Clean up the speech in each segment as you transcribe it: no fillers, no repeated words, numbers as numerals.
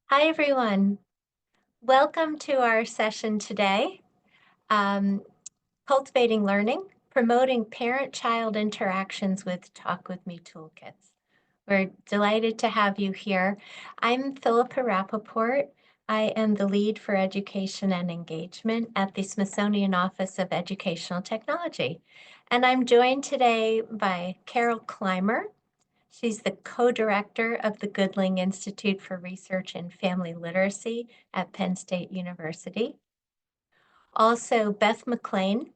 Hi, everyone. Welcome to our session today, um, Cultivating Learning, Promoting Parent-Child Interactions with Talk With Me Toolkits. We're delighted to have you here. I'm Philippa Rappaport. I am the lead for education and engagement at the Smithsonian Office of Educational Technology. And I'm joined today by Carol Clymer. She's the co-director of the Goodling Institute for Research in Family Literacy at Penn State University. Also Beth McLean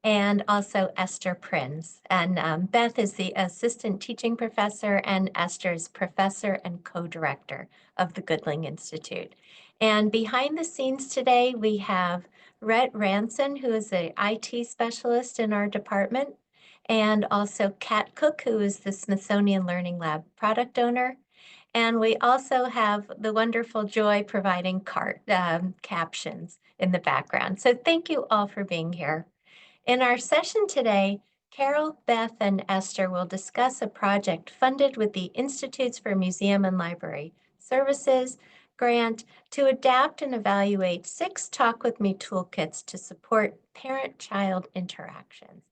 and also Esther Prins. And Beth is the assistant teaching professor and Esther is professor and co-director of the Goodling Institute. And behind the scenes today, we have Rhett Ranson, who is an IT specialist in our department, and also Kat Cook, who is the Smithsonian Learning Lab product owner. And we also have the wonderful Joy providing captions in the background. So thank you all for being here. In our session today, Carol, Beth, and Esther will discuss a project funded with the Institutes for Museum and Library Services grant to adapt and evaluate 6 Talk With Me toolkits to support parent-child interactions.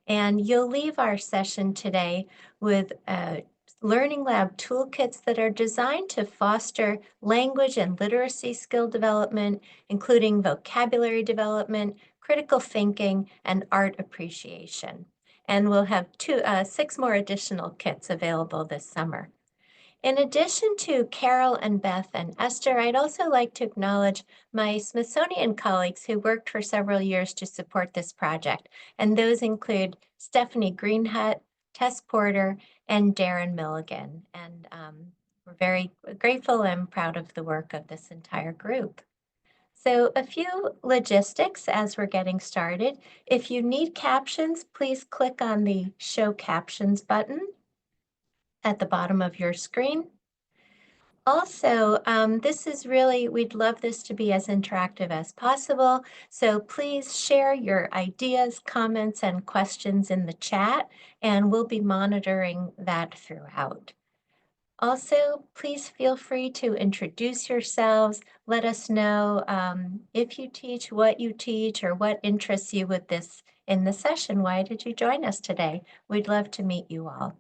And you'll leave our session today with Learning Lab toolkits that are designed to foster language and literacy skill development, including vocabulary development, critical thinking, and art appreciation. And we'll have 6 more additional kits available this summer. In addition to Carol and Beth and Esther, I'd also like to acknowledge my Smithsonian colleagues who worked for several years to support this project. And those include Stephanie Greenhut, Tess Porter, and Darren Milligan. And we're very grateful and proud of the work of this entire group. So a few logistics as we're getting started. If you need captions, please click on the Show Captions button at the bottom of your screen. Also, we'd love this to be as interactive as possible. So please share your ideas, comments, and questions in the chat, and we'll be monitoring that throughout. Also, please feel free to introduce yourselves. Let us know if you teach, what you teach, or what interests you with this in the session. Why did you join us today? We'd love to meet you all.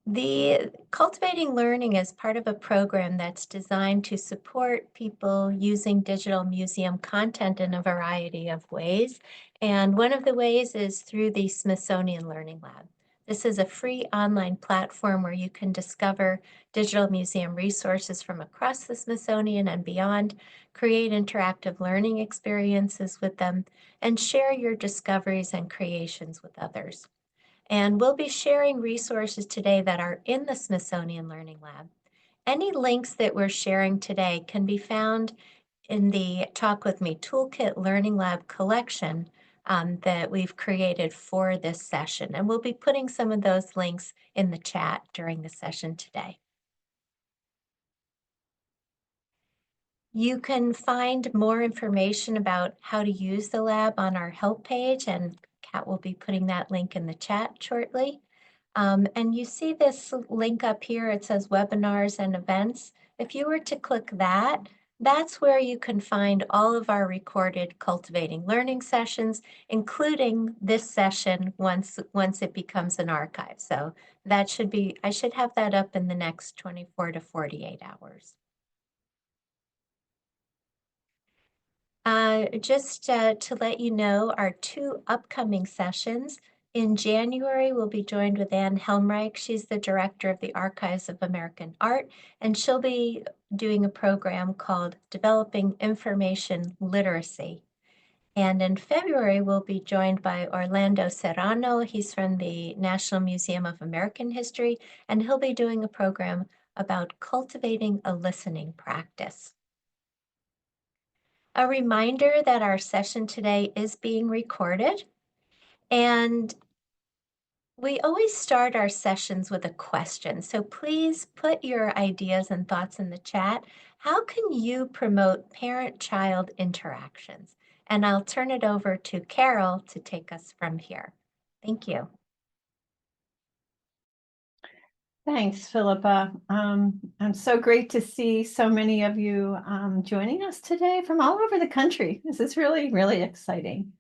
The Cultivating Learning is part of a program that's designed to support people using digital museum content in a variety of ways. And one of the ways is through the Smithsonian Learning Lab. This is a free online platform where you can discover digital museum resources from across the Smithsonian and beyond, create interactive learning experiences with them, and share your discoveries and creations with others. And we'll be sharing resources today that are in the Smithsonian Learning Lab. Any links that we're sharing today can be found in the Talk With Me Toolkit Learning Lab collection that we've created for this session. And we'll be putting some of those links in the chat during the session today. You can find more information about how to use the lab on our help page, and Kat will be putting that link in the chat shortly. And you see this link up here, it says webinars and events. If you were to click that, that's where you can find all of our recorded Cultivating Learning sessions, including this session once it becomes an archive. So that should be, I should have that up in the next 24 to 48 hours. Just to let you know, our 2 upcoming sessions. In January, we'll be joined with Ann Helmreich. She's the director of the Archives of American Art, and she'll be doing a program called Developing Information Literacy. And in February, we'll be joined by Orlando Serrano. He's from the National Museum of American History, and he'll be doing a program about cultivating a listening practice. A reminder that our session today is being recorded, and we always start our sessions with a question. So please put your ideas and thoughts in the chat. How can you promote parent-child interactions? And I'll turn it over to Carol to take us from here. Thank you. Thanks, Philippa. I'm so great to see so many of you joining us today from all over the country. This is really, really exciting.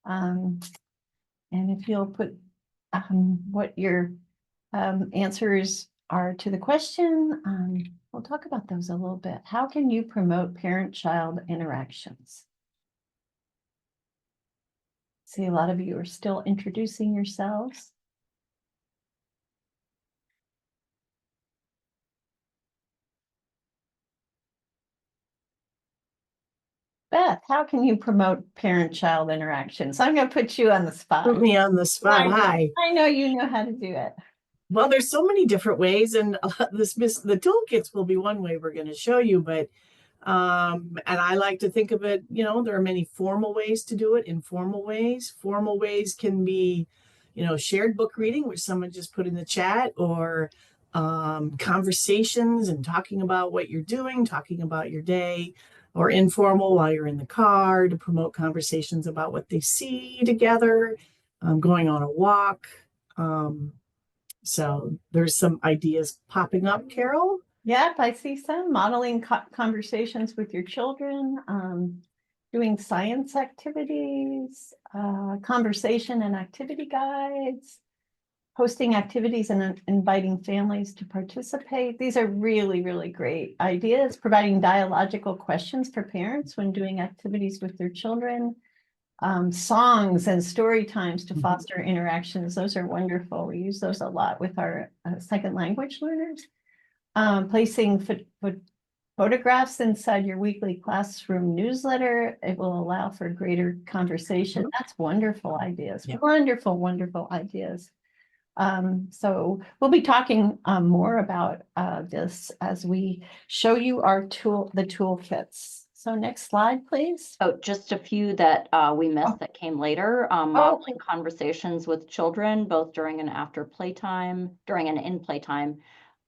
And if you'll put what your answers are to the question, we'll talk about those a little bit. How can you promote parent-child interactions? See, a lot of you are still introducing yourselves. Beth, how can you promote parent-child interactions? I'm going to put you on the spot. Put me on the spot. Hi. I know you know how to do it. Well, there's so many different ways, and the toolkits will be one way we're going to show you, but and I like to think of it, there are many formal ways to do it, informal ways. Formal ways can be, shared book reading, which someone just put in the chat, or conversations and talking about what you're doing, talking about your day, or informal while you're in the car to promote conversations about what they see together, going on a walk. So there's some ideas popping up, Carol. Yep, I see some modeling conversations with your children, doing science activities, conversation and activity guides, hosting activities and inviting families to participate. These are really, really great ideas. Providing dialogical questions for parents when doing activities with their children. Songs and story times to foster interactions. Those are wonderful. We use those a lot with our second language learners. Placing photographs inside your weekly classroom newsletter. It will allow for greater conversation. That's wonderful ideas. Yeah. Wonderful, wonderful ideas. So we'll be talking more about this as we show you the toolkits. So next slide, please. Oh, just a few that we missed that came later. Modeling conversations with children, both during and after playtime, during and in playtime.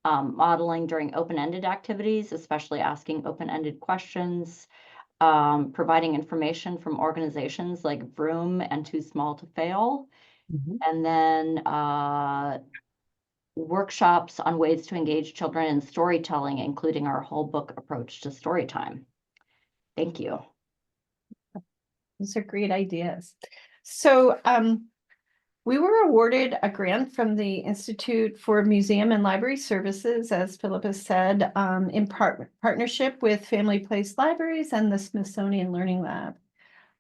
Modeling during open-ended activities, especially asking open-ended questions. Providing information from organizations like Vroom and Too Small to Fail. And then workshops on ways to engage children in storytelling, including our whole book approach to story time. Thank you. Those are great ideas. So we were awarded a grant from the Institute for Museum and Library Services, as Philippa said, in partnership with Family Place Libraries and the Smithsonian Learning Lab.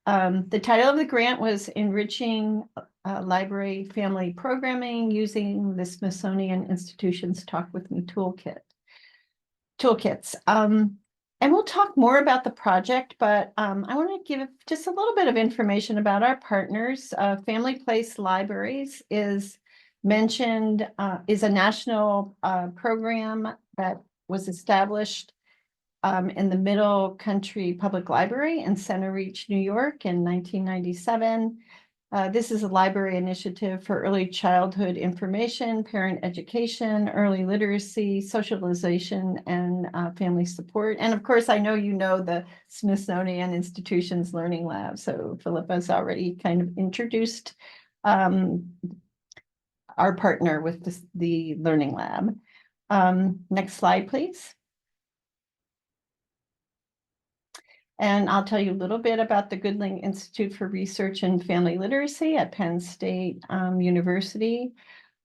The title of the grant was Enriching Library Family Programming Using the Smithsonian Institution's Talk With Me Toolkits. And we'll talk more about the project, but I want to give just a little bit of information about our partners. Family Place Libraries is mentioned, is a national program that was established in the Middle Country Public Library in Center Reach, New York in 1997. This is a library initiative for early childhood information, parent education, early literacy, socialization, and family support. And of course, I know you know the Smithsonian Institution's Learning Lab. So Philippa's already kind of introduced our partner with the Learning Lab. Next slide, please. And I'll tell you a little bit about the Goodling Institute for Research and Family Literacy at Penn State University.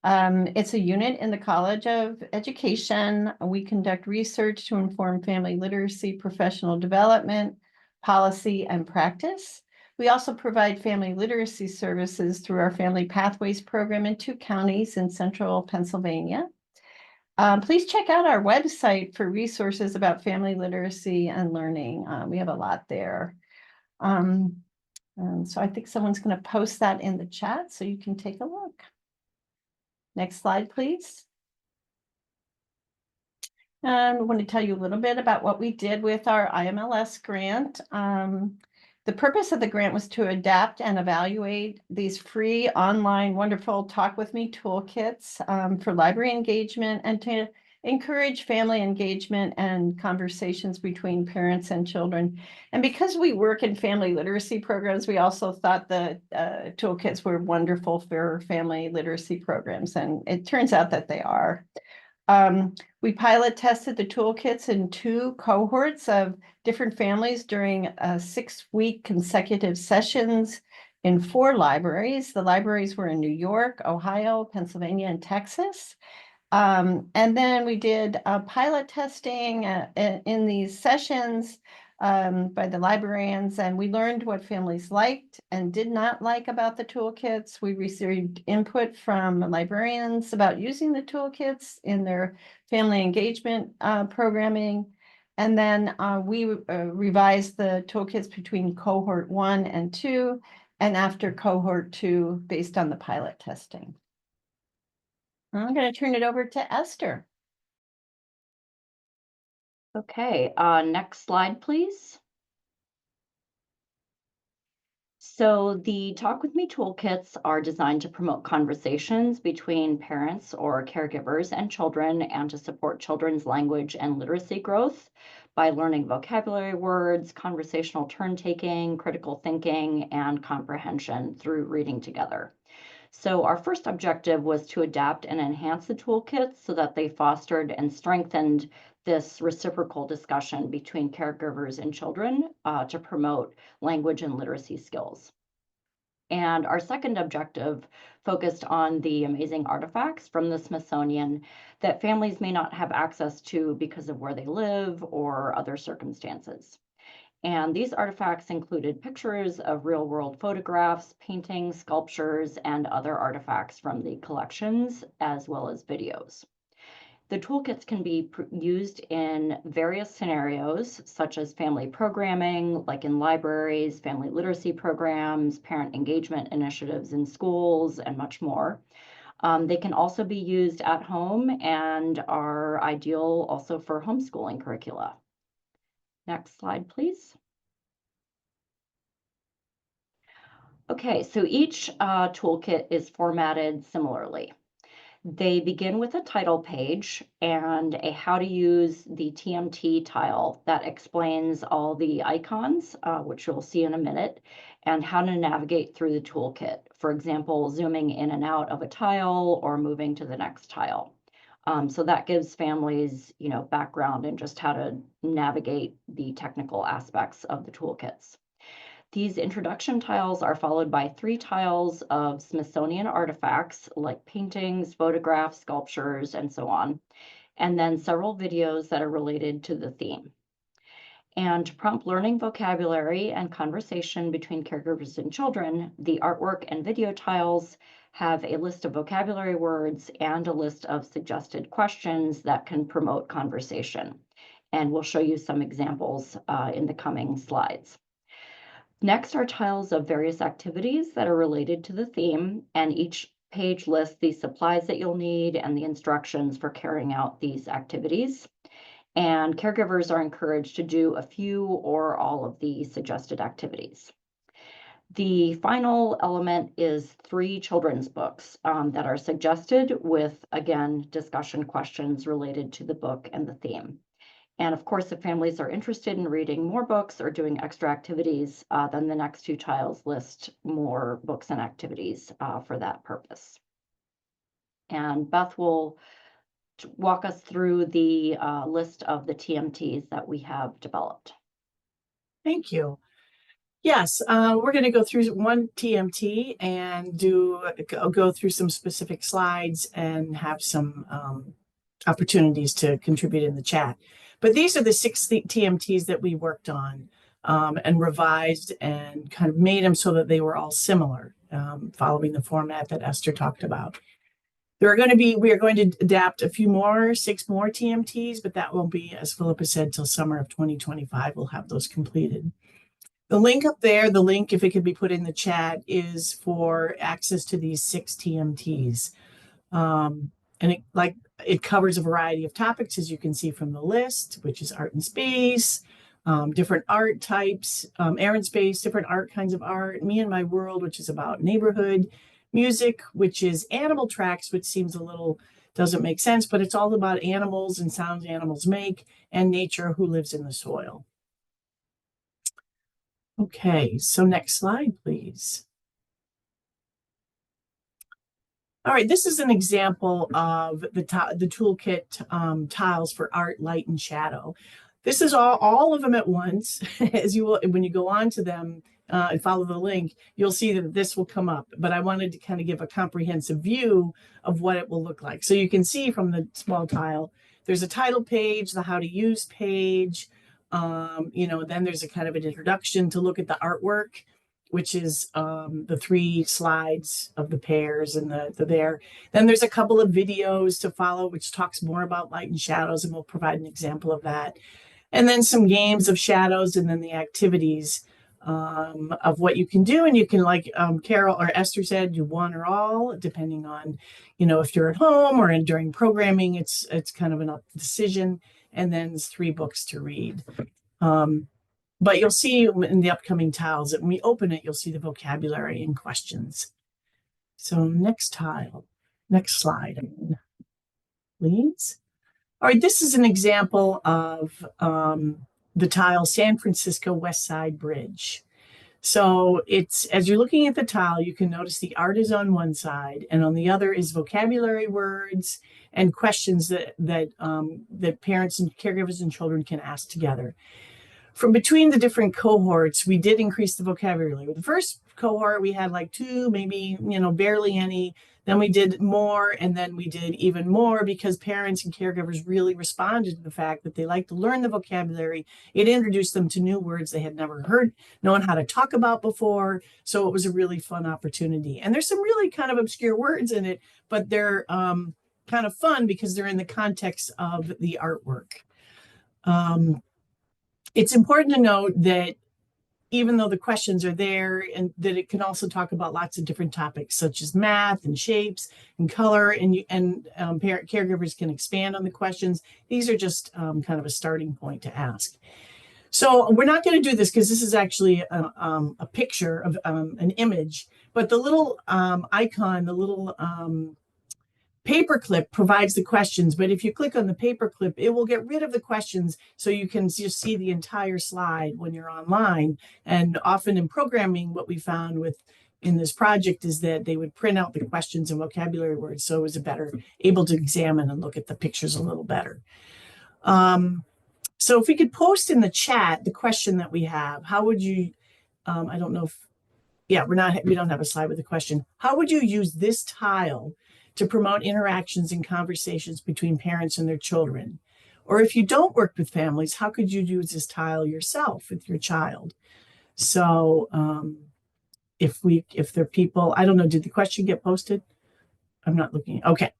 It's a unit in the College of Education. We conduct research to inform family literacy, professional development, policy, and practice. We also provide family literacy services through our Family Pathways program in 2 counties in central Pennsylvania. Please check out our website for resources about family literacy and learning. We have a lot there. So I think someone's going to post that in the chat so you can take a look. Next slide, please. And I want to tell you a little bit about what we did with our IMLS grant. The purpose of the grant was to adapt and evaluate these free online wonderful Talk With Me toolkits for library engagement and to encourage family engagement and conversations between parents and children. And because we work in family literacy programs, we also thought the toolkits were wonderful for family literacy programs, and it turns out that they are. We pilot tested the toolkits in 2 cohorts of different families during 6-week consecutive sessions in 4 libraries. The libraries were in New York, Ohio, Pennsylvania, and Texas. And then we did pilot testing in these sessions by the librarians, and we learned what families liked and did not like about the toolkits. We received input from librarians about using the toolkits in their family engagement programming. And then we revised the toolkits between cohort 1 and 2, and after cohort 2 based on the pilot testing. I'm going to turn it over to Esther. Okay, next slide, please. So the Talk With Me toolkits are designed to promote conversations between parents or caregivers and children, and to support children's language and literacy growth by learning vocabulary words, conversational turn-taking, critical thinking, and comprehension through reading together. So our first objective was to adapt and enhance the toolkits so that they fostered and strengthened this reciprocal discussion between caregivers and children to promote language and literacy skills. And our second objective focused on the amazing artifacts from the Smithsonian that families may not have access to because of where they live or other circumstances. And these artifacts included pictures of real-world photographs, paintings, sculptures, and other artifacts from the collections, as well as videos. The toolkits can be used in various scenarios, such as family programming, like in libraries, family literacy programs, parent engagement initiatives in schools, and much more. They can also be used at home and are ideal also for homeschooling curricula. Next slide, please. Okay, so each toolkit is formatted similarly. They begin with a title page and a how to use the TMT tile that explains all the icons, which you'll see in a minute, and how to navigate through the toolkit. For example, zooming in and out of a tile or moving to the next tile. So that gives families, background in just how to navigate the technical aspects of the toolkits. These introduction tiles are followed by 3 tiles of Smithsonian artifacts like paintings, photographs, sculptures, and so on, and then several videos that are related to the theme. And to prompt learning vocabulary and conversation between caregivers and children, the artwork and video tiles have a list of vocabulary words and a list of suggested questions that can promote conversation. And we'll show you some examples in the coming slides. Next are tiles of various activities that are related to the theme, and each page lists the supplies that you'll need and the instructions for carrying out these activities. And caregivers are encouraged to do a few or all of the suggested activities. The final element is 3 children's books that are suggested with, again, discussion questions related to the book and the theme. And of course, if families are interested in reading more books or doing extra activities, then the next 2 tiles list more books and activities for that purpose. And Beth will walk us through the list of the TMTs that we have developed. Thank you. Yes, we're going to go through one TMT and go through some specific slides and have some opportunities to contribute in the chat. But these are the 6 TMTs that we worked on and revised and kind of made them so that they were all similar, following the format that Esther talked about. We are going to adapt a few more, 6 more TMTs, but that won't be, as Philippa said, till summer of 2025. We'll have those completed. The link up there, if it could be put in the chat, is for access to these 6 TMTs. And it covers a variety of topics, as you can see from the list, which is art and space, different art types, air and space, different art kinds of art, me and my world, which is about neighborhood, music, which is animal tracks, which seems doesn't make sense, but it's all about animals and sounds animals make, and nature, who lives in the soil. Okay, so next slide, please. All right, this is an example of the toolkit tiles for art, light, and shadow. This is all of them at once. As you will, when you go on to them and follow the link, you'll see that this will come up. But I wanted to kind of give a comprehensive view of what it will look like. So you can see from the small tile, there's a title page, the how to use page. Then there's a kind of an introduction to look at the artwork, which is the 3 slides of the pairs and the there. Then there's a couple of videos to follow, which talks more about light and shadows, and we'll provide an example of that. And then some games of shadows, and then the activities of what you can do. And you can, like Carol or Esther said, do one or all, depending on, if you're at home or during programming, it's kind of a decision. And then there's 3 books to read. But you'll see in the upcoming tiles that when we open it, you'll see the vocabulary and questions. So next slide, please. All right, this is an example of the tile San Francisco West Side Bridge. So it's, as you're looking at the tile, you can notice the art is on one side, and on the other is vocabulary words and questions that parents and caregivers and children can ask together. From between the different cohorts, we did increase the vocabulary. With the first cohort, we had like 2, maybe, barely any. Then we did more, and then we did even more because parents and caregivers really responded to the fact that they like to learn the vocabulary. It introduced them to new words they had never known how to talk about before. So it was a really fun opportunity. And there's some really kind of obscure words in it, but they're kind of fun because they're in the context of the artwork. It's important to note that even though the questions are there, and that it can also talk about lots of different topics such as math and shapes and color, and caregivers can expand on the questions. These are just kind of a starting point to ask. So we're not going to do this because this is actually a picture of an image, but the little icon, the little paperclip provides the questions, but if you click on the paperclip, it will get rid of the questions so you can just see the entire slide when you're online. And often in programming, what we found in this project is that they would print out the questions and vocabulary words, so it was able to examine and look at the pictures a little better. So if we could post in the chat the question that we have, how would you, I don't know if, yeah, we don't have a slide with a question. How would you use this tile to promote interactions and conversations between parents and their children? Or if you don't work with families, how could you use this tile yourself with your child? So if there are people, I don't know, did the question get posted? I'm not looking. Okay.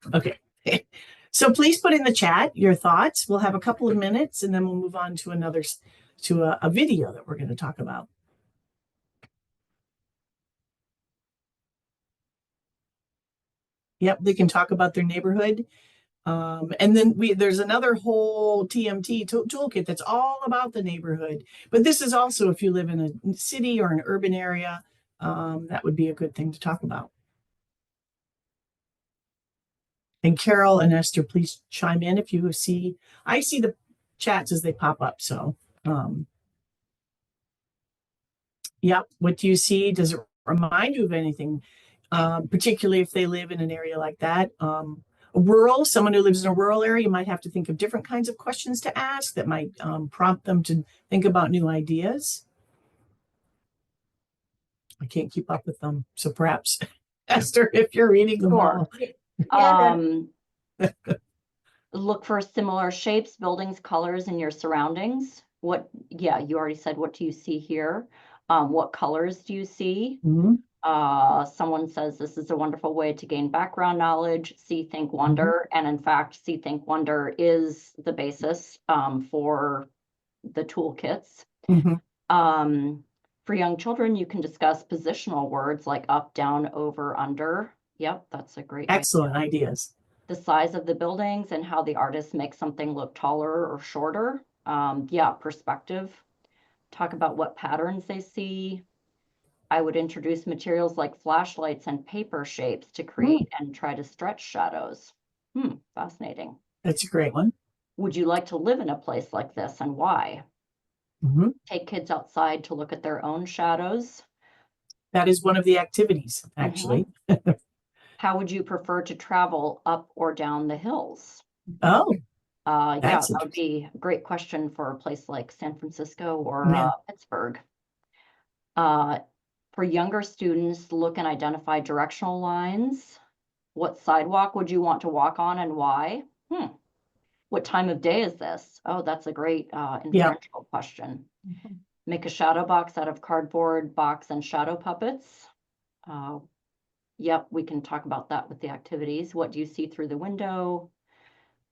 So please put in the chat your thoughts. We'll have a couple of minutes and then we'll move on to a video that we're going to talk about. Yep, they can talk about their neighborhood. And then there's another whole TMT toolkit that's all about the neighborhood. But this is also if you live in a city or an urban area, that would be a good thing to talk about. And Carol and Esther, please chime in if you see. I see the chats as they pop up. So, yep, what do you see? Does it remind you of anything? Particularly if they live in an area like that. Someone who lives in a rural area, you might have to think of different kinds of questions to ask that might prompt them to think about new ideas. I can't keep up with them. So perhaps, Esther, if you're reading them all. Look for similar shapes, buildings, colors in your surroundings. You already said, what do you see here? What colors do you see? Mm-hmm. Someone says this is a wonderful way to gain background knowledge, see, think, wonder. Mm-hmm. And in fact, see, think, wonder is the basis for the toolkits. Mm-hmm. For young children, you can discuss positional words like up, down, over, under. Yep, that's a great Excellent ideas. The size of the buildings and how the artist makes something look taller or shorter. Perspective. Talk about what patterns they see. I would introduce materials like flashlights and paper shapes to create and try to stretch shadows. Fascinating. That's a great one. Would you like to live in a place like this and why? Mm-hmm. Take kids outside to look at their own shadows. That is one of the activities, actually. Mm-hmm. How would you prefer to travel up or down the hills? Oh, Yeah, That's that would be a great question for a place like San Francisco or Yeah. Pittsburgh. For younger students, look and identify directional lines. What sidewalk would you want to walk on and why? What time of day is this? Oh, that's a great inferential question. Make a shadow box out of cardboard box and shadow puppets. Yep, we can talk about that with the activities. What do you see through the window?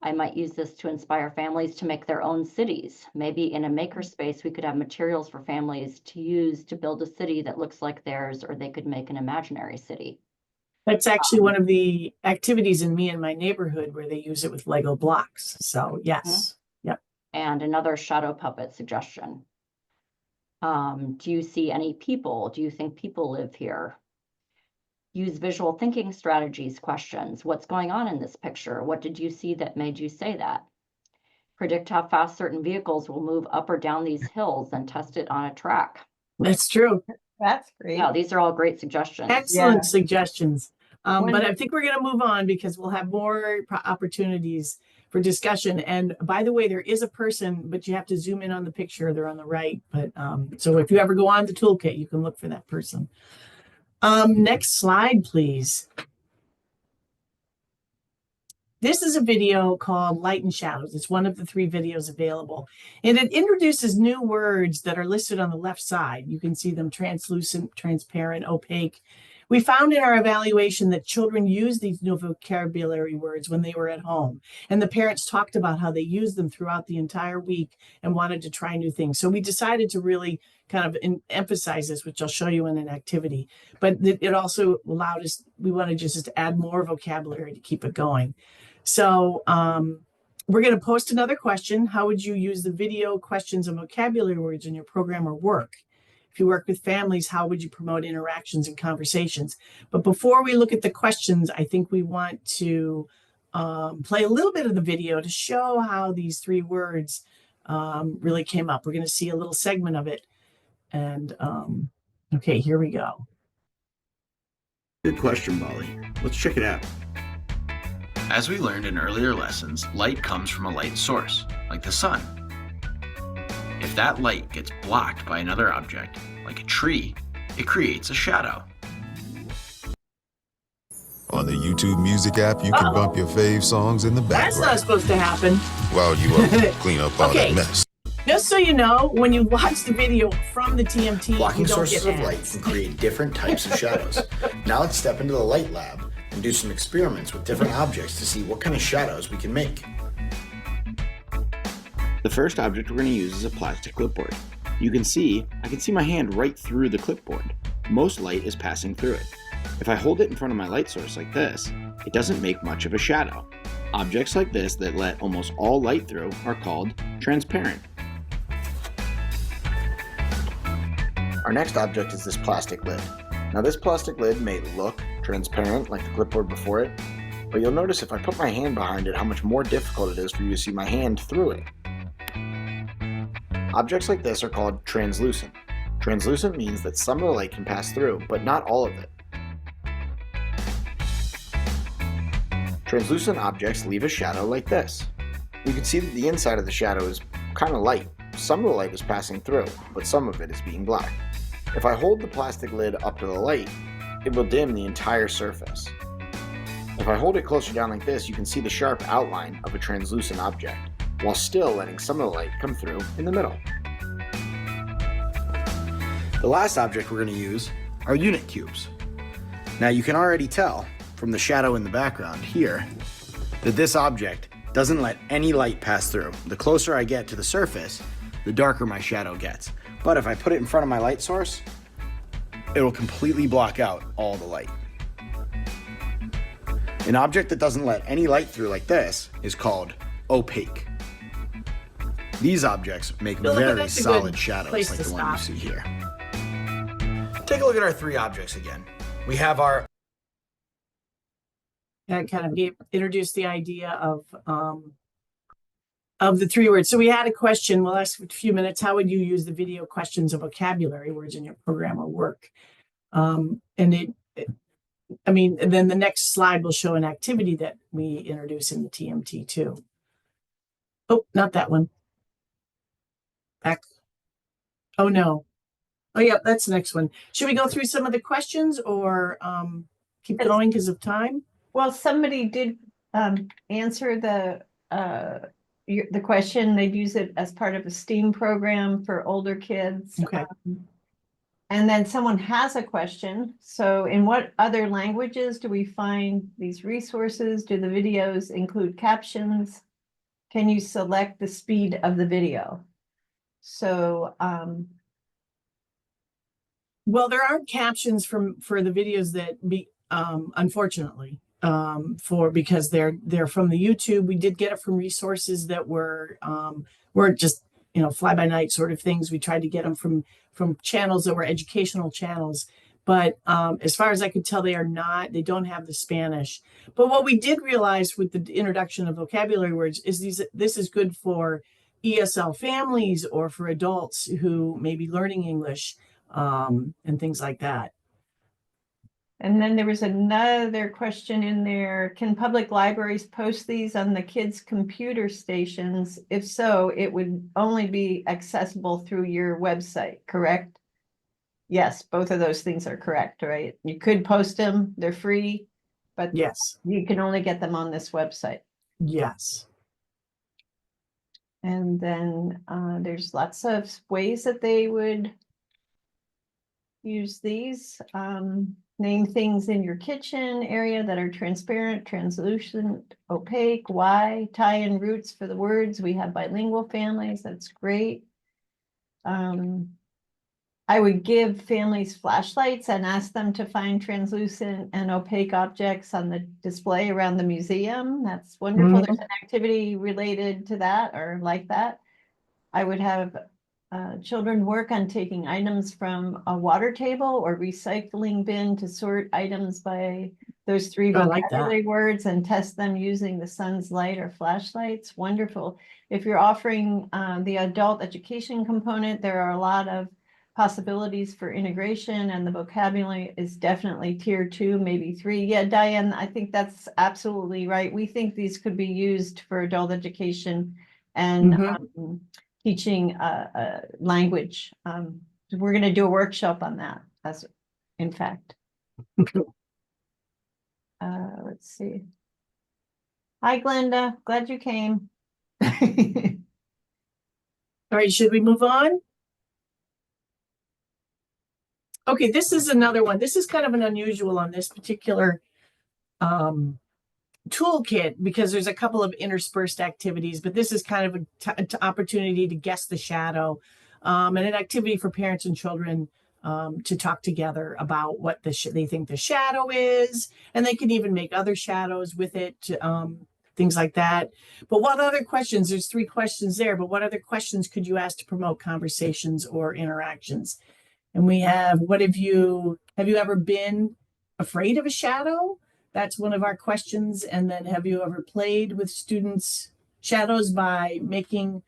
I might use this to inspire families to make their own cities. Maybe in a makerspace, we could have materials for families to use to build a city that looks like theirs, or they could make an imaginary city. That's actually one of the activities in Me and My Neighborhood where they use it with Lego blocks. So yes. Yep. And another shadow puppet suggestion. Do you see any people? Do you think people live here? Use visual thinking strategies questions. What's going on in this picture? What did you see that made you say that? Predict how fast certain vehicles will move up or down these hills and test it on a track. That's true. That's great. Yeah, these are all great suggestions. Excellent suggestions. But Wonderful. I think we're going to move on because we'll have more opportunities for discussion. And by the way, there is a person, but you have to zoom in on the picture. They're on the right. But so if you ever go on to Toolkit, you can look for that person. Next slide, please. This is a video called Light and Shadows. It's one of the 3 videos available. And it introduces new words that are listed on the left side. You can see them: translucent, transparent, opaque. We found in our evaluation that children use these new vocabulary words when they were at home. And the parents talked about how they used them throughout the entire week and wanted to try new things. So we decided to really kind of emphasize this, which I'll show you in an activity. But it also allowed us, we wanted just to add more vocabulary to keep it going. So we're going to post another question. How would you use the video questions and vocabulary words in your program or work? If you work with families, how would you promote interactions and conversations? But before we look at the questions, I think we want to play a little bit of the video to show how these 3 words really came up. We're going to see a little segment of it. And okay, here we go. Good question, Molly. Let's check it out. As we learned in earlier lessons, light comes from a light source, like the sun. If that light gets blocked by another object, like a tree, it creates a shadow. On the YouTube Music app, you can bump your fave songs in the That's not background supposed to happen. while you clean up all Okay. that mess. Just so you know, when you watch the video from the TMT, Blocking you don't sources get of light ads. can create different types of shadows. Now let's step into the light lab and do some experiments with different objects to see what kind of shadows we can make. The first object we're going to use is a plastic clipboard. You can see, I can see my hand right through the clipboard. Most light is passing through it. If I hold it in front of my light source like this, it doesn't make much of a shadow. Objects like this that let almost all light through are called transparent. Our next object is this plastic lid. Now this plastic lid may look transparent like the clipboard before it, but you'll notice if I put my hand behind it how much more difficult it is for you to see my hand through it. Objects like this are called translucent. Translucent means that some of the light can pass through, but not all of it. Translucent objects leave a shadow like this. You can see that the inside of the shadow is kind of light. Some of the light is passing through, but some of it is being blocked. If I hold the plastic lid up to the light, it will dim the entire surface. If I hold it closer down like this, you can see the sharp outline of a translucent object, while still letting some of the light come through in the middle. The last object we're going to use are unit cubes. Now you can already tell from the shadow in the background here that this object doesn't let any light pass through. The closer I get to the surface, the darker my shadow gets. But if I put it in front of my light source, it will completely block out all the light. An object that doesn't let any light through like this is called opaque. These objects make Philip, very that's a solid good shadows place like to the one you stop. see here. Take a look at our 3 objects again. We have our That kind of introduced the idea of the 3 words. So we had a question. We'll ask for a few minutes. How would you use the video questions of vocabulary words in your program or work? And I mean, and then the next slide will show an activity that we introduce in the TMT too. Oh, not that one. Back. Oh, no. Oh, yeah, that's the next one. Should we go through some of the questions or keep going because of time? Well, somebody did answer the question. They'd use it as part of a STEAM program for older kids. Okay. And then someone has a question. So in what other languages do we find these resources? Do the videos include captions? Can you select the speed of the video? So well, there aren't captions for the videos that unfortunately, because they're from the YouTube. We did get it from resources that were just, you know, fly by night sort of things. We tried to get them from channels that were educational channels. But as far as I could tell, they don't have the Spanish. But what we did realize with the introduction of vocabulary words is this is good for ESL families or for adults who may be learning English and things like that. And then there was another question in there. Can public libraries post these on the kids' computer stations? If so, it would only be accessible through your website, correct? Yes, both of those things are correct, right? You could post them, they're free, but yes, you can only get them on this website. Yes. And then there's lots of ways that they would use these. Name things in your kitchen area that are transparent, translucent, opaque. Why? Tie in roots for the words. We have bilingual families. That's great. I would give families flashlights and ask them to find translucent and opaque objects on the display around the museum. That's wonderful. Mhm. There's an activity related to that or like that. I would have children work on taking items from a water table or recycling bin to sort items by those three I like that. vocabulary words and test them using the sun's light or flashlights. Wonderful. If you're offering the adult education component, there are a lot of possibilities for integration, and the vocabulary is definitely tier 2, maybe 3. Yeah, Diane, I think that's absolutely right. We think these could be used for adult education and teaching language. We're going to do a workshop on that, as in fact. Let's see. Hi, Glenda. Glad you came. All right, should we move on? Okay, this is another one. This is kind of an unusual on this particular toolkit because there's a couple of interspersed activities, but this is kind of an opportunity to guess the shadow and an activity for parents and children to talk together about what they think the shadow is, and they can even make other shadows with it, things like that. But what other questions? There's 3 questions there, but what other questions could you ask to promote conversations or interactions? And we have, have you ever been afraid of a shadow? That's one of our questions. And then have you ever played with students' shadows by making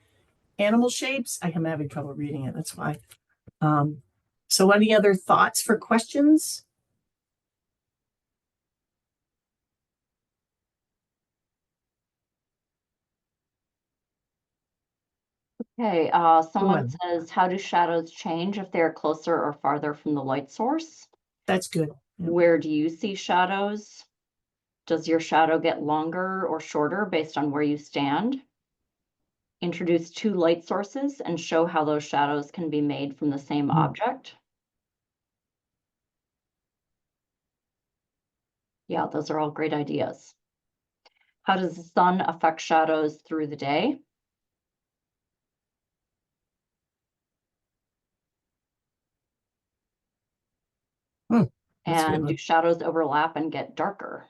animal shapes? I'm having trouble reading it, that's why. So any other thoughts for questions? Okay, someone says, how do shadows change if they're closer or farther from the light source? That's good. Yeah. Where do you see shadows? Does your shadow get longer or shorter based on where you stand? Introduce 2 light sources and show how those shadows can be made from the same object. Yeah, those are all great ideas. How does the sun affect shadows through the day? And do shadows overlap and get darker?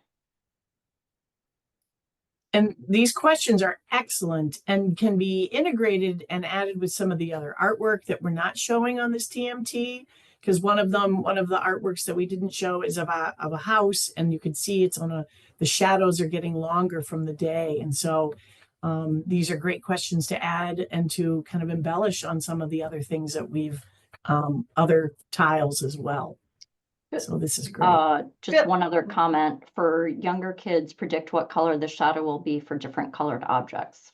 And these questions are excellent and can be integrated and added with some of the other artwork that we're not showing on this TMT. Because one of the artworks that we didn't show is of a house, and you can see it's on the shadows are getting longer from the day. And so these are great questions to add and to kind of embellish on some of the other things that we've, other tiles as well. So this is great. Just one other comment for younger kids, predict what color the shadow will be for different colored objects.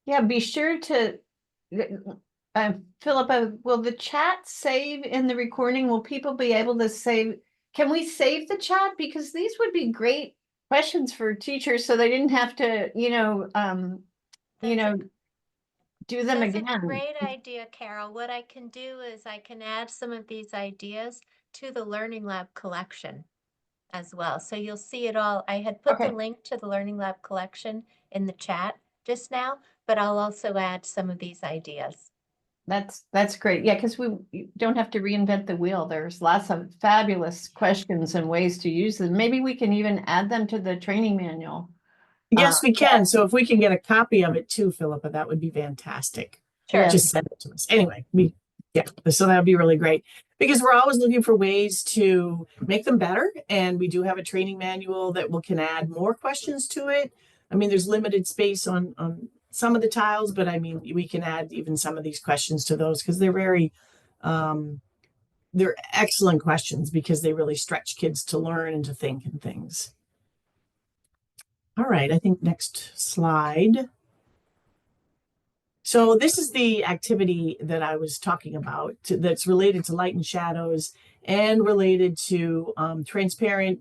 Yeah, be sure to, Philippa, will the chat save in the recording? Will people be able to save? Can we save the chat? Because these would be great questions for teachers so they didn't have to, do them That's again. a great idea, Carol. What I can do is I can add some of these ideas to the Learning Lab collection as well. So you'll see it all. I had put the Okay. link to the Learning Lab collection in the chat just now, but I'll also add some of these ideas. That's great. Yeah, because we don't have to reinvent the wheel. There's lots of fabulous questions and ways to use them. Maybe we can even add them to the training manual. Yes, we can. So if we can get a copy of it too, Philippa, that would be fantastic. Sure. Just send it to us. Anyway, so that would be really great because we're always looking for ways to make them better. And we do have a training manual that can add more questions to it. I mean, there's limited space on some of the tiles, but I mean, we can add even some of these questions to those because they're very, they're excellent questions because they really stretch kids to learn and to think and things. All right, I think next slide. So this is the activity that I was talking about that's related to light and shadows and related to transparent,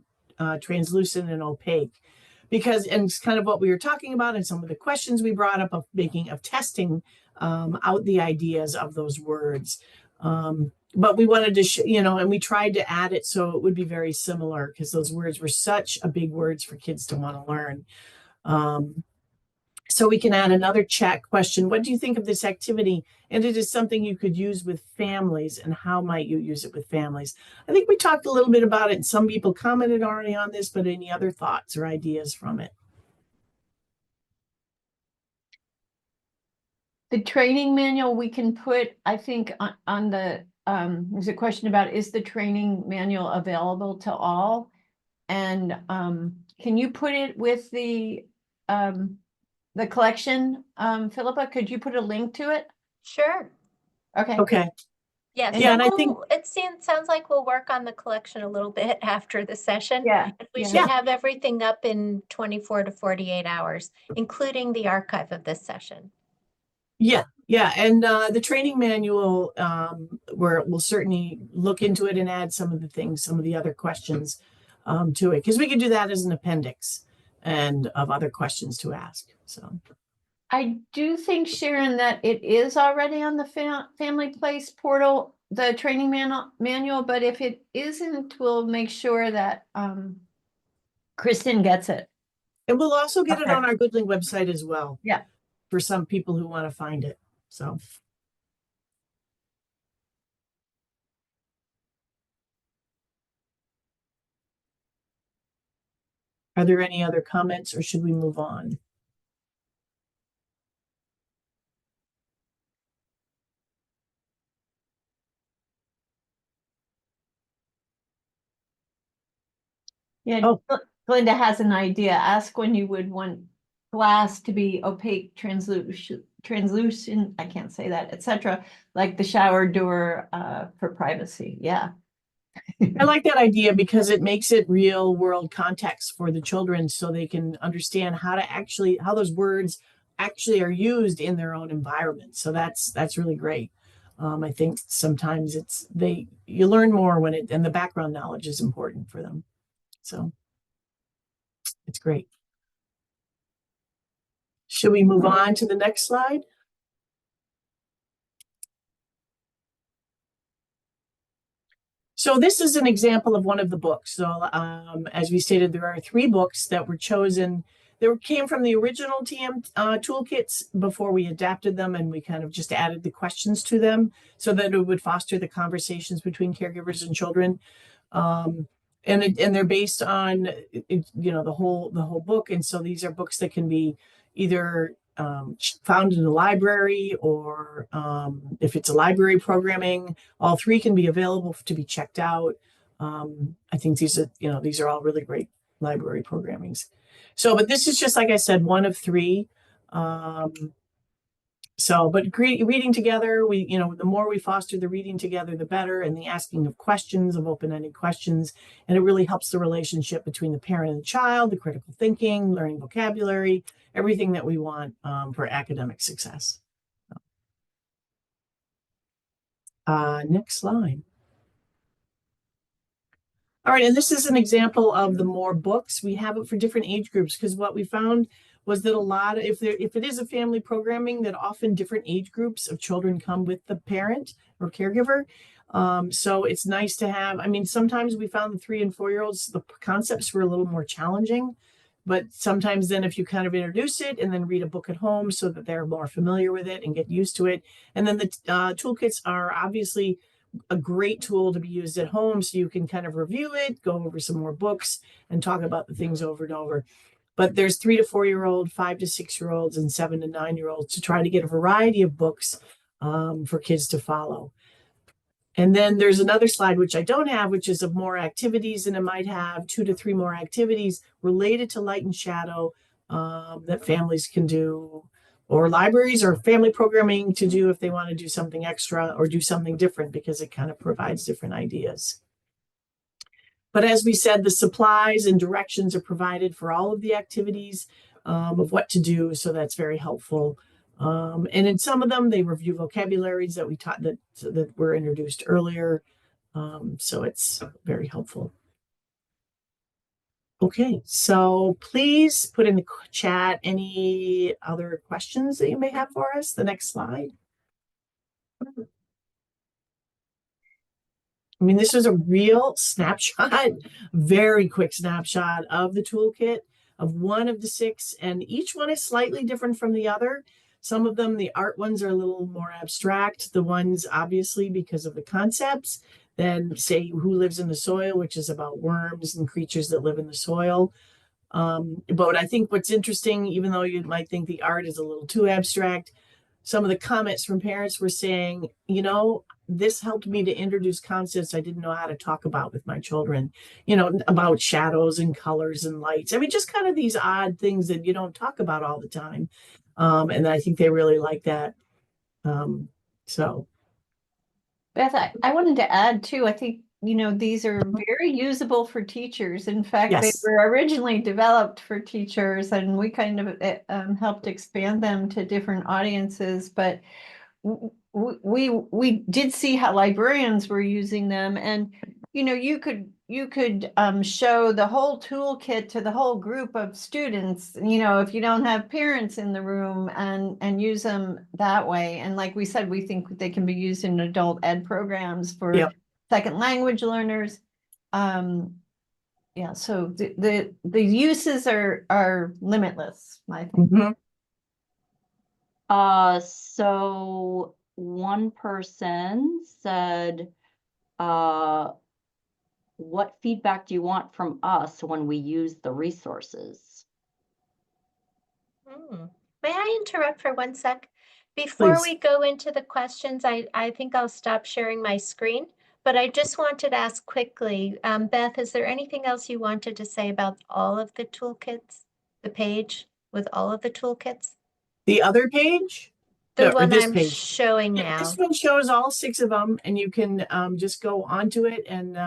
translucent, and opaque. And it's kind of what we were talking about and some of the questions we brought up of testing out the ideas of those words. But we wanted to, and we tried to add it so it would be very similar because those words were such a big words for kids to want to learn. So we can add another chat question. What do you think of this activity? And it is something you could use with families. And how might you use it with families? I think we talked a little bit about it. And some people commented already on this, but any other thoughts or ideas from it? The training manual we can put, I think, on the, there's a question about, is the training manual available to all? And can you put it with the collection, Philippa? Could you put a link to it? Sure. Okay. Yes. Yeah, and I think it sounds like we'll work on the collection a little bit after the session. Yeah. We should have everything up in 24 to 48 hours, including the archive of this session. Yeah. And the training manual, where we'll certainly look into it and add some of the other questions to it, because we could do that as an appendix and of other questions to ask. So I do think, Sharon, that it is already on the Family Place portal, the training manual, but if it isn't, we'll make sure that Kristen gets it. And we'll also get it on our Goodling website as well. Yeah. For some people who want to find it. So. Are there any other comments or should we move on? Yeah, Glenda has an idea. Ask when you would want glass to be opaque, translucent, I can't say that, etc., like the shower door for privacy. Yeah. I like that idea because it makes it real world context for the children so they can understand how those words actually are used in their own environment. So that's really great. I think sometimes you learn more and the background knowledge is important for them. So it's great. Should we move on to the next slide? So this is an example of one of the books. So as we stated, there are 3 books that were chosen. They came from the original toolkits before we adapted them, and we kind of just added the questions to them so that it would foster the conversations between caregivers and children. And they're based on the whole book. And so these are books that can be either found in the library or if it's a library programming, all 3 can be available to be checked out. I think these are all really great library programmings. So, but this is just, like I said, one of 3. So, but reading together, the more we foster the reading together, the better, and the asking of questions, of open-ended questions. And it really helps the relationship between the parent and the child, the critical thinking, learning vocabulary, everything that we want for academic success. Next slide. All right, and this is an example of the more books. We have it for different age groups, because what we found was that a lot of, if it is a family programming, that often different age groups of children come with the parent or caregiver. So it's nice to have, I mean, sometimes we found the 3 and 4-year-olds, the concepts were a little more challenging, but sometimes then if you kind of introduce it and then read a book at home so that they're more familiar with it and get used to it. And then the toolkits are obviously a great tool to be used at home, so you can kind of review it, go over some more books, and talk about the things over and over. But there's 3 to 4-year-old, 5 to 6-year-olds, and 7 to 9-year-olds to try to get a variety of books for kids to follow. And then there's another slide, which I don't have, which is of more activities, and it might have 2 to 3 more activities related to light and shadow that families can do, or libraries or family programming to do if they want to do something extra or do something different, because it kind of provides different ideas. But as we said, the supplies and directions are provided for all of the activities of what to do, so that's very helpful. And in some of them, they review vocabularies that we taught that were introduced earlier. So it's very helpful. Okay, so please put in the chat any other questions that you may have for us. The next slide. I mean, this is a real snapshot, very quick snapshot of the toolkit of one of the 6, and each one is slightly different from the other. Some of them, the art ones, are a little more abstract. The ones, obviously, because of the concepts. Then, say, Who Lives in the Soil, which is about worms and creatures that live in the soil. But I think what's interesting, even though you might think the art is a little too abstract, some of the comments from parents were saying, this helped me to introduce concepts I didn't know how to talk about with my children, about shadows and colors and lights. I mean, just kind of these odd things that you don't talk about all the time. And I think they really like that. So. Beth, I wanted to add too, I think, these are very usable for teachers. In fact, Yes. They were originally developed for teachers, and we kind of helped expand them to different audiences. But we did see how librarians were using them, and you could show the whole toolkit to the whole group of students, if you don't have parents in the room, and use them that way. And like we said, we think they can be used in adult ed programs for second language learners. Yeah, so the uses are limitless, I think. Mm-hmm. So one person said, what feedback do you want from us when we use the resources? May I interrupt for 1 sec? Before Please. we go into the questions, I think I'll stop sharing my screen, but I just wanted to ask quickly, Beth, is there anything else you wanted to say about all of the toolkits, the page with all of the toolkits? The other page? The one this I'm page. showing now. This one shows all 6 of them, and you can just go onto it. And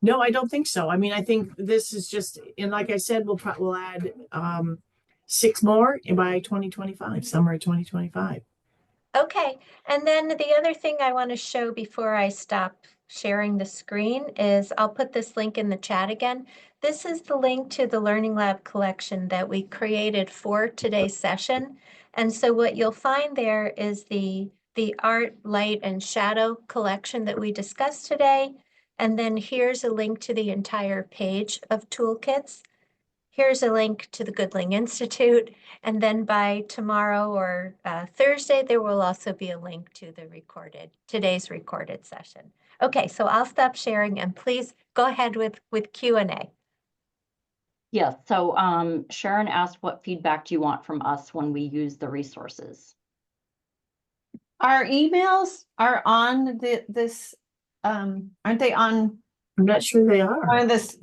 no, I don't think so. I mean, I think this is just, and like I said, we'll add 6 more by 2025, summer of 2025. Okay, and then the other thing I want to show before I stop sharing the screen is, I'll put this link in the chat again. This is the link to the Learning Lab collection that we created for today's session. And so what you'll find there is the art, light, and shadow collection that we discussed today. And then here's a link to the entire page of toolkits. Here's a link to the Goodling Institute, and then by tomorrow or Thursday, there will also be a link to the today's recorded session. Okay, so I'll stop sharing, and please go ahead with Q&A. Yes, so Sharon asked, what feedback do you want from us when we use the resources? Our emails are on this, aren't they on? I'm not sure they are. On this.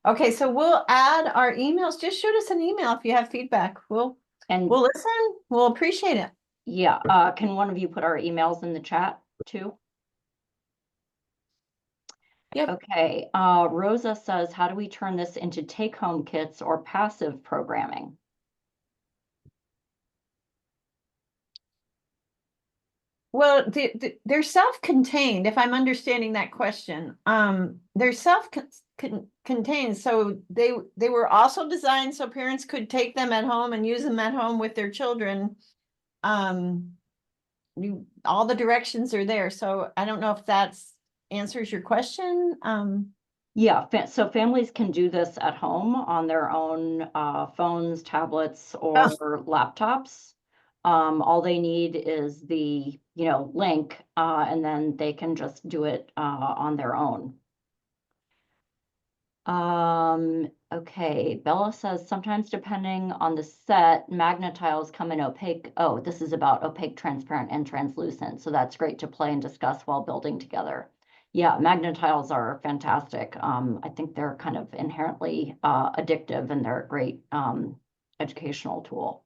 Okay, so we'll add our emails. Just shoot us an email if you have feedback. We'll listen. We'll appreciate it. Yeah, can one of you put our emails in the chat too? Yep. Okay, Rosa says, how do we turn this into take-home kits or passive programming? Well, they're self-contained, if I'm understanding that question. They're self-contained, so they were also designed so parents could take them at home and use them at home with their children. All the directions are there, so I don't know if that's answers your question. Yeah, so families can do this at home on their own phones, tablets, or laptops. All they need is the, link, and then they can just do it on their own. Okay, Bella says sometimes depending on the set, magnet tiles come in opaque. Oh, this is about opaque, transparent, and translucent. So that's great to play and discuss while building together. Yeah, magnet tiles are fantastic. I think they're kind of inherently addictive, and they're a great educational tool.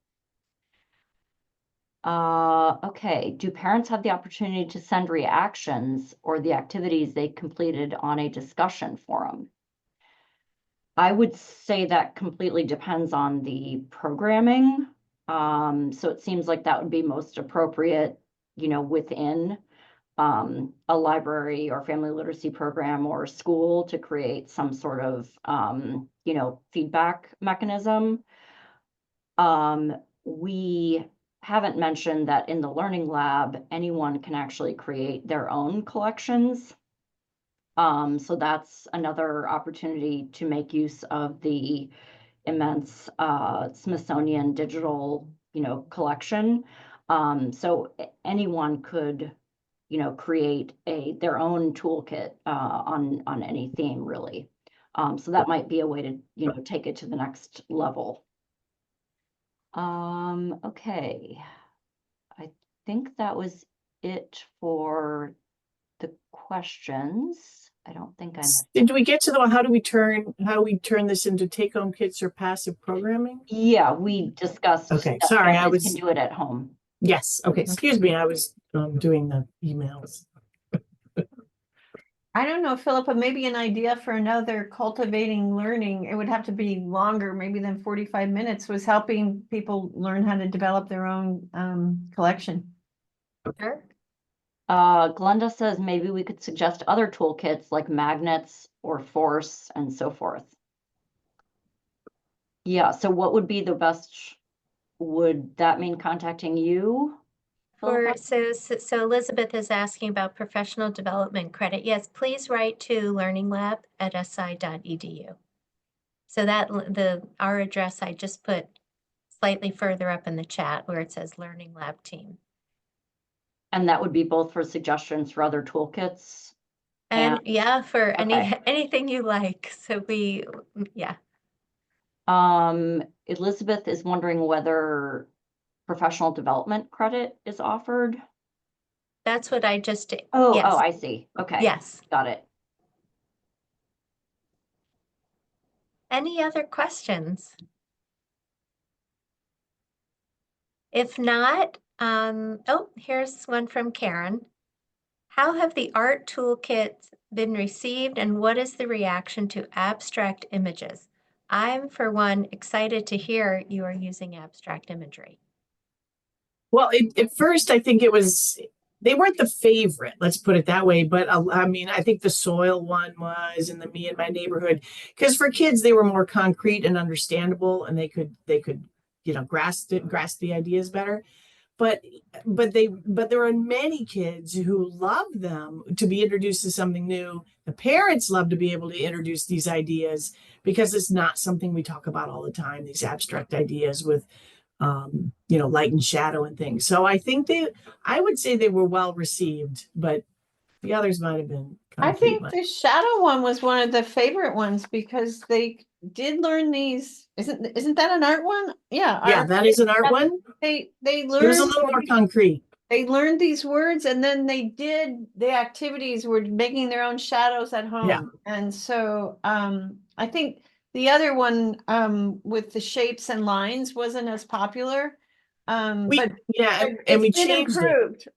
Okay, do parents have the opportunity to send reactions or the activities they completed on a discussion forum? I would say that completely depends on the programming. So it seems like that would be most appropriate, within a library or family literacy program or school to create some sort of, feedback mechanism. We haven't mentioned that in the Learning Lab, anyone can actually create their own collections. So that's another opportunity to make use of the immense Smithsonian digital, collection. So anyone could, create their own toolkit on any theme, really. So that might be a way to, take it to the next level. Okay, I think that was it for the questions. I don't think Did we get to the how do we turn this into take-home kits or passive programming? Yeah, we discussed. Okay, sorry, I was. Can do it at home. Yes. Okay. Excuse me. I was doing the emails. I don't know, Philippa, maybe an idea for another cultivating learning. It would have to be longer, maybe than 45 minutes, was helping people learn how to develop their own collection. Sure. Glenda says maybe we could suggest other toolkits like magnets or force and so forth. Yeah, so what would be the best? Would that mean contacting you? So Elizabeth is asking about professional development credit. Yes, please write to learninglab@si.edu. So that our address I just put slightly further up in the chat where it says Learning Lab team. And that would be both for suggestions for other toolkits? And yeah, for anything you like. So yeah. Elizabeth is wondering whether professional development credit is offered. That's what I just did. Oh, yes. I see. Okay. Yes. Got it. Any other questions? If not, here's one from Karen. How have the art toolkits been received and what is the reaction to abstract images? I'm, for one, excited to hear you are using abstract imagery. Well, at first, I think they weren't the favorite, let's put it that way. But I mean, I think the soil one was, and the Me in My Neighborhood, because for kids, they were more concrete and understandable, and they could, grasp the ideas better. But there are many kids who love them to be introduced to something new. The parents love to be able to introduce these ideas because it's not something we talk about all the time, these abstract ideas with light and shadow and things. So I think I would say they were well received, but the others might have been. I think the shadow one was one of the favorite ones because they did learn these. Isn't that an art one? Yeah. Yeah, that is an art one. They learned. It was a little more concrete. They learned these words and then they did the activities were making their own shadows at home. Yeah. And so I think the other one with the shapes and lines wasn't as popular. But and we it's been changed it. improved.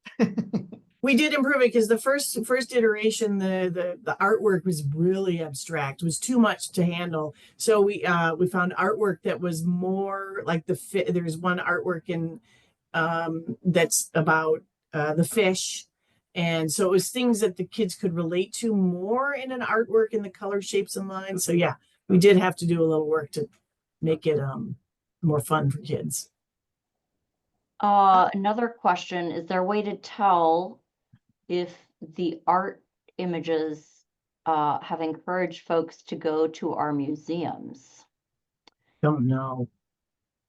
We did improve it because the first iteration, the artwork was really abstract. It was too much to handle. So we found artwork that was more like there's one artwork in that's about the fish. And so it was things that the kids could relate to more in an artwork in the color, shapes, and lines. So yeah, we did have to do a little work to make it more fun for kids. Another question, is there a way to tell if the art images have encouraged folks to go to our museums? Don't know.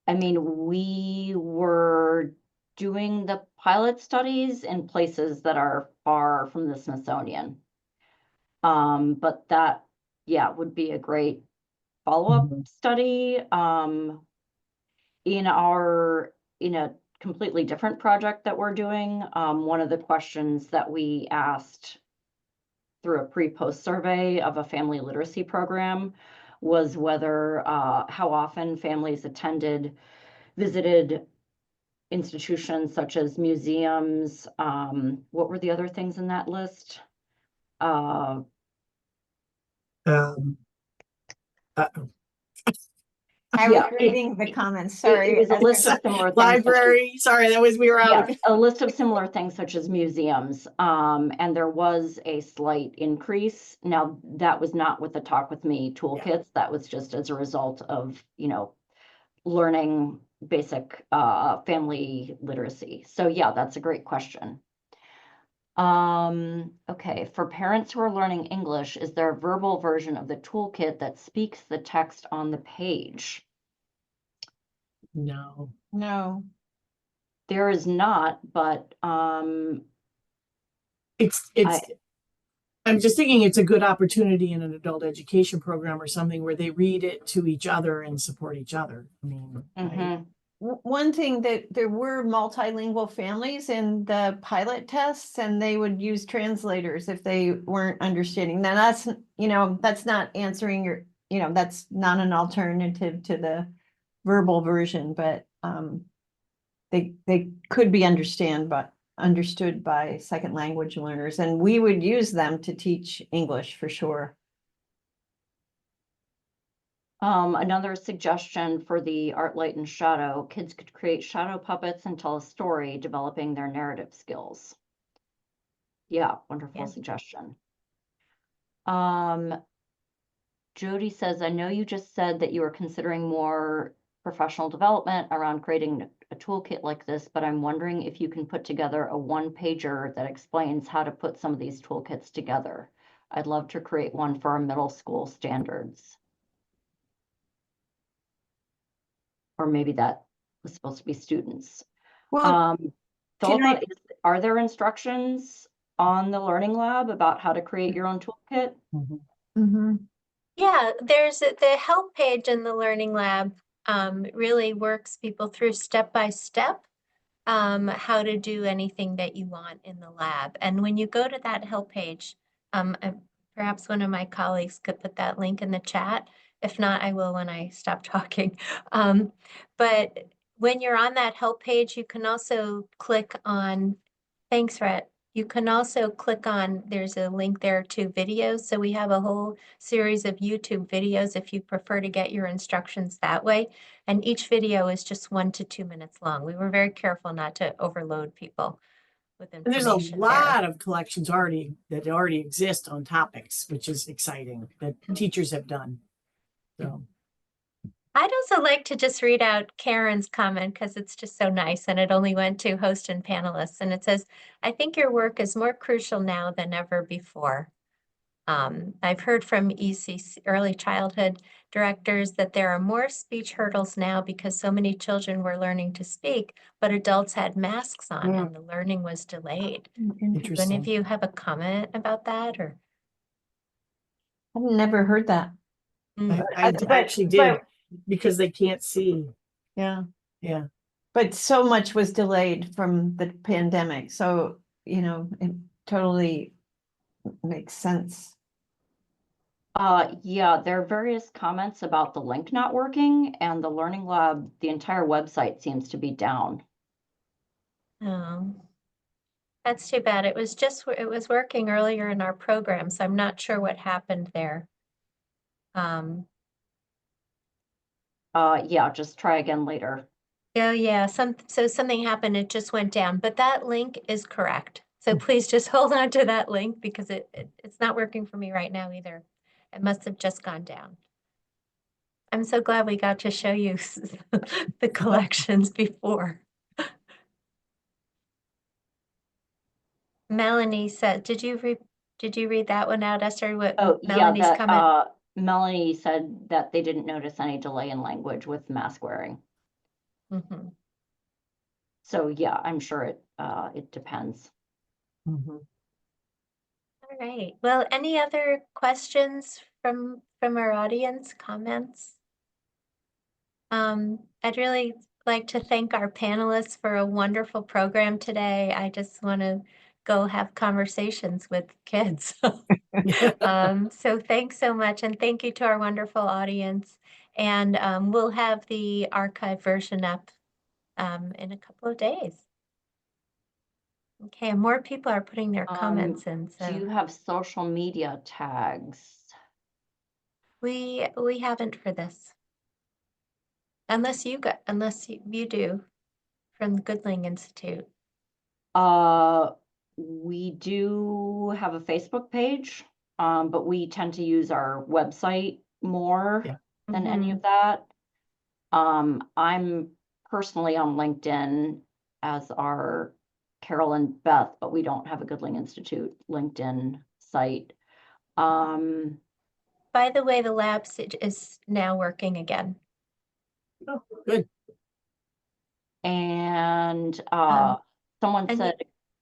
I mean, we were doing the pilot studies in places that are far from the Smithsonian. But that, yeah, would be a great follow-up study. In a completely different project that we're doing, one of the questions that we asked through a pre-post survey of a family literacy program was whether how often families visited institutions such as museums. What were the other things in that list? I was reading the comments. Sorry. It was a list of similar things. Library. Sorry, that was, we were out. Yes, a list of similar things such as museums. And there was a slight increase. Now, that was not with the Talk With Me toolkits. Yeah. That was just as a result of, learning basic family literacy. So yeah, that's a great question. Okay, for parents who are learning English, is there a verbal version of the toolkit that speaks the text on the page? No. There is not, but I'm just thinking it's a good opportunity in an adult education program or something where they read it to each other and support each other. I mean, right? One thing that there were multilingual families in the pilot tests, and they would use translators if they weren't understanding. Now that's not answering your, that's not an alternative to the verbal version, but they could be understood by second language learners, and we would use them to teach English for sure. Another suggestion for the Art, Light, and Shadow, kids could create shadow puppets and tell a story, developing their narrative skills. Yeah, wonderful suggestion. Jody says, I know you just said that you were considering more professional development around creating a toolkit like this, but I'm wondering if you can put together a one-pager that explains how to put some of these toolkits together. I'd love to create one for our middle school standards. Or maybe that was supposed to be students. Well, Philippa, are there instructions on the Learning Lab about how to create your own toolkit? Yeah, there's the help page in the Learning Lab. Really works people through step by step how to do anything that you want in the lab. And when you go to that help page, perhaps one of my colleagues could put that link in the chat. If not, I will when I stop talking. But when you're on that help page, you can also click on, thanks, Rhett. You can also click on, there's a link there to videos. So we have a whole series of YouTube videos if you prefer to get your instructions that way. And each video is just 1 to 2 minutes long. We were very careful not to overload people with information. And there's a lot of collections that already exist on topics, which is exciting, that teachers have done. So I'd also like to just read out Karen's comment because it's just so nice, and it only went to host and panelists. And it says, I think your work is more crucial now than ever before. I've heard from ECC, early childhood directors, that there are more speech hurdles now because so many children were learning to speak, but adults had masks on and the learning was delayed. Do any of you have a comment about that? Or I've never heard that. I actually did, because they can't see. Yeah. But so much was delayed from the pandemic. So, it totally makes sense. Yeah, there are various comments about the link not working, and the Learning Lab, the entire website seems to be down. Oh, that's too bad. It was working earlier in our program, so I'm not sure what happened there. Yeah, just try again later. Oh yeah, so something happened, it just went down, but that link is correct. So please just hold on to that link because it's not working for me right now either. It must have just gone down. I'm so glad we got to show you the collections before. Melanie said, did you read that one out, Esther? What Oh, yeah, Melanie's that comment? Melanie said that they didn't notice any delay in language with mask wearing. Mm-hmm. So yeah, I'm sure it depends. Mm-hmm. All right. Well, any other questions from our audience, comments? I'd really like to thank our panelists for a wonderful program today. I just want to go have conversations with kids. So thanks so much, and thank you to our wonderful audience. And we'll have the archive version up in a couple of days. Okay, and more people are putting their comments in. Do So you have social media tags? we haven't for this. Unless you do from the Goodling Institute. We do have a Facebook page, but we tend to use our website more than any of that. I'm personally on LinkedIn, as are Carol and Beth, but we don't have a Goodling Institute LinkedIn site. By the way, the lab is now working again. Oh, good. And someone said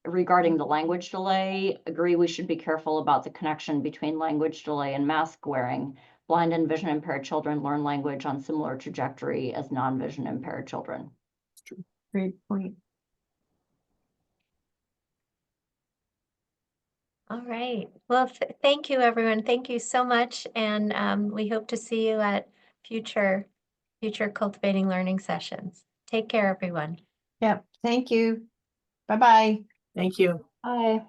regarding the language delay, agree we should be careful about the connection between language delay and mask wearing. Blind and vision impaired children learn language on similar trajectory as non-vision impaired children. Great point. All right. Well, thank you, everyone. Thank you so much. And we hope to see you at future Cultivating Learning sessions. Take care, everyone. Yep. Thank you. Bye-bye. Thank you. Bye.